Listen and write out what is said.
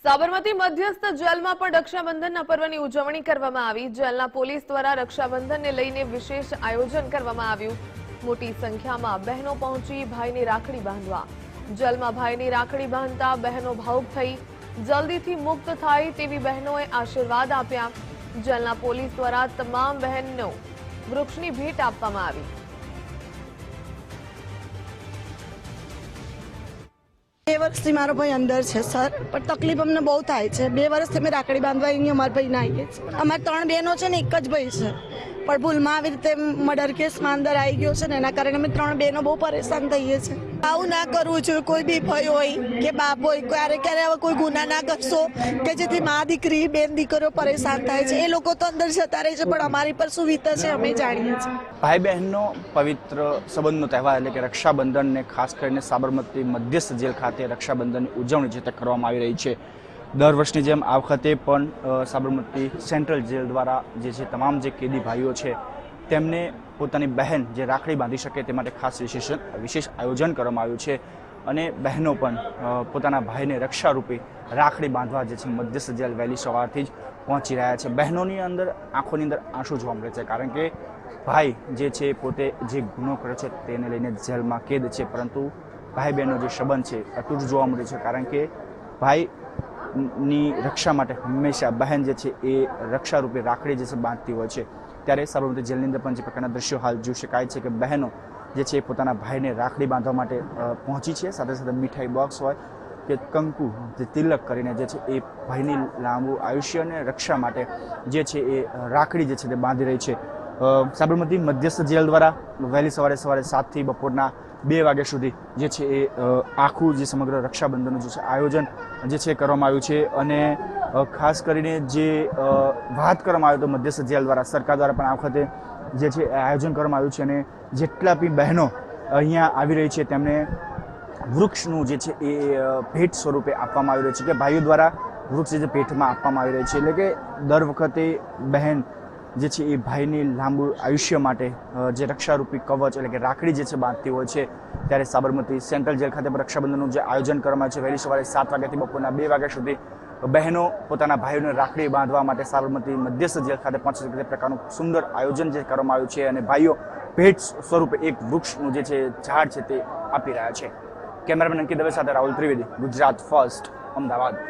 સાબરમતી મધ્યસ્થ જેલમાં પણ રક્ષાબંધનના પર્વની ઉજવણી કરવામાં આવી। જેલના પોલીસ દ્વારા રક્ષાબંધનને લઈને વિશેષ આયોજન કરવામાં આવ્યું। મોટી સંખ્યામાં બહેનો પહોંચી ભાઈની રાખડી બાંધવા। જેલમાં ભાઈની રાખડી બાંધતા બહેનો ભાવુક થઈ જલ્દીથી મુક્ત થાય તેવી બહેનોએ આશીર્વાદ આપ્યા। જેલના પોલીસ દ્વારા તમામ બહેનોને વૃક્ષની ભેટ આપવામાં આવી। 2 વર્ષથી મારો ભાઈ અંદર છે સર, પણ તકલીફ અમને બહુ થાય છે। 2 વર્ષથી અમે રાખડી બાંધવા અહીં અમારા ભાઈ ના આવીએ છીએ। અમારે 3 બહેનો છે ને એક જ ભાઈ છે, પણ ભૂલમાં આવી રીતે મર્ડર કેસમાં અંદર આવી ગયો છે ને એના કારણે અમે 3 બહેનો બહુ પરેશાન થઈએ છીએ। આવું ના કરવું જોઈએ। કોઈ બી ભાઈ હોય કે બાપ હોય, ક્યારે હવે કોઈ ગુના ના કરશો કે જેથી મા દીકરી બેન દીકરીઓ પરેશાન થાય છે। એ લોકો તો અંદર જતા રહે છે, પણ અમારી પર શું વીતે છે અમે જાણીએ છીએ। ભાઈ બહેનનો પવિત્ર સંબંધનો તહેવાર એટલે કે રક્ષાબંધનને ખાસ કરીને સાબરમતી મધ્યસ્થ જેલ ખાતે રક્ષાબંધનની ઉજવણી જે તે કરવામાં આવી રહી છે। દર વર્ષની જેમ આ વખતે પણ સાબરમતી સેન્ટ્રલ જેલ દ્વારા જે તમામ જે કેદી ભાઈઓ છે તેમને પોતાની બહેન જે રાખડી બાંધી શકે તે માટે ખાસ વિશેષ આયોજન કરવામાં આવ્યું છે અને બહેનો પણ પોતાના ભાઈને રક્ષારૂપી રાખડી બાંધવા જે છે મધ્યસ્થ જેલ વહેલી સવારથી જ પહોંચી રહ્યા છે। બહેનોની અંદર આંખોની અંદર આંસુ જોવા મળે છે, કારણ કે ભાઈ જે છે પોતે જે ગુનો કર્યો છે તેને લઈને જેલમાં કેદ છે, પરંતુ ભાઈ બહેનનો જે સંબંધ છે અતૂટ જોવા મળે છે, કારણ કે ભાઈની રક્ષા માટે હંમેશા બહેન જે છે એ રક્ષારૂપી રાખડી જે છે બાંધતી હોય છે। ત્યારે સાબરમતી જેલની અંદર પણ જે પ્રકારના દ્રશ્યો હાલ જોઈ શકાય છે કે બહેનો જે છે પોતાના ભાઈને રાખડી બાંધવા માટે પહોંચી છે। સાથે સાથે મીઠાઈ બોક્સ હોય કે કંકુ જે તિલક કરીને જે છે એ ભાઈની લાંબુ આયુષ્ય અને રક્ષા માટે જે છે એ રાખડી જે છે તે બાંધી રહી છે। સાબરમતી મધ્યસ્થ જેલ દ્વારા વહેલી સવારે 7 થી બપોરના 2 વાગ્યા સુધી જે છે એ આખું જે સમગ્ર રક્ષાબંધનનું જે છે આયોજન જે છે કરવામાં આવ્યું છે અને ખાસ કરીને જે વાત કરવામાં આવ્યું તો મધ્યસ્થ જેલ દ્વારા સરકાર દ્વારા પણ આ વખતે જે છે આયોજન કરવામાં આવ્યું છે અને જેટલા બી બહેનો અહીંયા આવી રહી છે તેમને વૃક્ષનું જે છે એ ભેટ સ્વરૂપે આપવામાં આવી રહ્યું છે કે ભાઈઓ દ્વારા વૃક્ષ જે ભેટમાં આપવામાં આવી રહ્યું છે। એટલે કે દર વખતે બહેન જે છે એ ભાઈની લાંબુ આયુષ્ય માટે જે રક્ષારૂપી કવચ એટલે કે રાખડી જે છે બાંધતી હોય છે। ત્યારે સાબરમતી સેન્ટ્રલ જેલ ખાતે રક્ષાબંધનનું જે આયોજન કરવામાં આવ્યું છે વહેલી સવારે 7 વાગ્યાથી બપોરના 2 વાગ્યા સુધી બહેનો પોતાના ભાઈઓને રાખડી બાંધવા માટે સાબરમતી મધ્યસ્થ જેલ ખાતે પહોંચી શકે તે પ્રકારનું સુંદર આયોજન જે કરવામાં આવ્યું છે અને ભાઈઓ ભેટ સ્વરૂપે એક વૃક્ષનું જે છે ઝાડ છે તે આપી રહ્યા છે। કેમેરામેન અંકિત દવે સાથે રાહુલ ત્રિવેદી, ગુજરાત ફર્સ્ટ, અમદાવાદ।